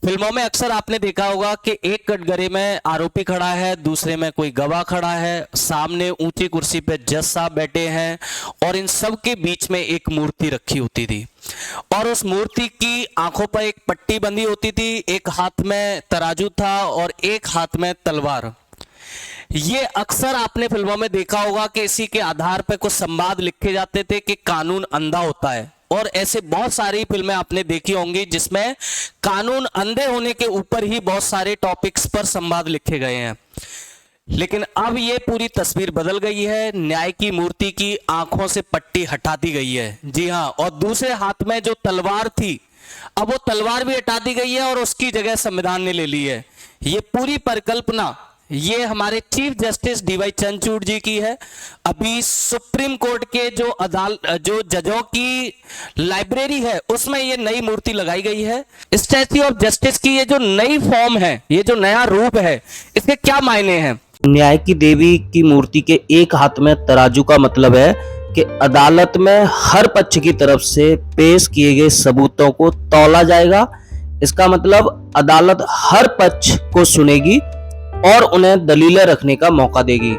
फिल्मों में अक्सर आपने देखा होगा कि एक कटघरे में आरोपी खड़ा है, दूसरे में कोई गवाह खड़ा है, सामने ऊंची कुर्सी पे जज साहब बैठे हैं और इन सब के बीच में एक मूर्ति रखी होती थी और उस मूर्ति की आंखों पर एक पट्टी बंधी होती थी, एक हाथ में तराजू था और एक हाथ में तलवार। ये अक्सर आपने फिल्मों में देखा होगा कि इसी के आधार पर कुछ संवाद लिखे जाते थे कि कानून अंधा होता है, और ऐसे बहुत सारी फिल्में आपने देखी होंगी जिसमें कानून अंधे होने के ऊपर ही बहुत सारे टॉपिक्स पर संवाद लिखे गए हैं। लेकिन अब ये पूरी तस्वीर बदल गई है, न्याय की मूर्ति की आंखों से पट्टी हटा दी गई है। जी हां, और दूसरे हाथ में जो तलवार थी, अब वो तलवार भी हटा दी गई है और उसकी जगह संविधान ने ले ली है। ये पूरी परिकल्पना ये हमारे चीफ जस्टिस डीवाई चंद्रचूड़ जी की है। अभी सुप्रीम कोर्ट के जो जजों की लाइब्रेरी है उसमें ये नई मूर्ति लगाई गई है। स्टैच्यू ऑफ जस्टिस की ये जो नई फॉर्म है, ये जो नया रूप है, इसके क्या मायने हैं? न्याय की देवी की मूर्ति के एक हाथ में तराजू का मतलब है कि अदालत में हर पक्ष की तरफ से पेश किए गए सबूतों को तौला जाएगा। इसका मतलब अदालत हर पक्ष को सुनेगी और उन्हें दलीलें रखने का मौका देगी।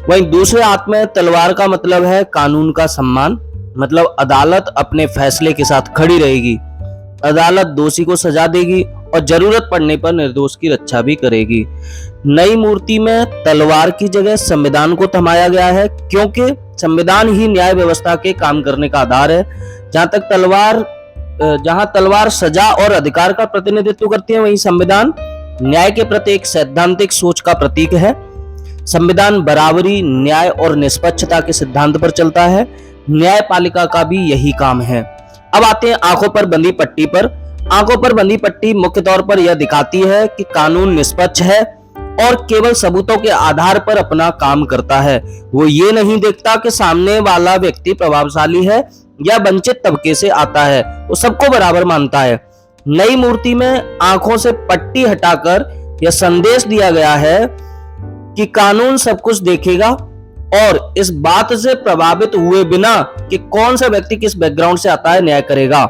वहीं दूसरे हाथ में तलवार का मतलब है कानून का सम्मान, मतलब अदालत अपने फैसले के साथ खड़ी रहेगी। अदालत दोषी को सजा देगी और जरूरत पड़ने पर निर्दोष की रक्षा भी करेगी। नई मूर्ति में तलवार की जगह संविधान को थमाया गया है, क्योंकि संविधान ही न्याय व्यवस्था के काम करने का आधार है। जहां तलवार सजा और अधिकार का प्रतिनिधित्व करती है, वहीं संविधान न्याय के प्रति एक सैद्धांतिक सोच का प्रतीक है। संविधान बराबरी, न्याय और निष्पक्षता के सिद्धांत पर चलता है। न्यायपालिका का भी यही काम है। अब आते हैं आंखों पर बंधी पट्टी पर। आंखों पर बंधी पट्टी मुख्य तौर पर यह दिखाती है कि कानून निष्पक्ष है और केवल सबूतों के आधार पर अपना काम करता है। वो ये नहीं देखता कि सामने वाला व्यक्ति प्रभावशाली है या वंचित तबके से आता है, वो सबको बराबर मानता है। नई मूर्ति में आंखों से पट्टी हटाकर यह संदेश दिया गया है कि कानून सब कुछ देखेगा और इस बात से प्रभावित हुए बिना कि कौन सा व्यक्ति किस बैकग्राउंड से आता है, न्याय करेगा।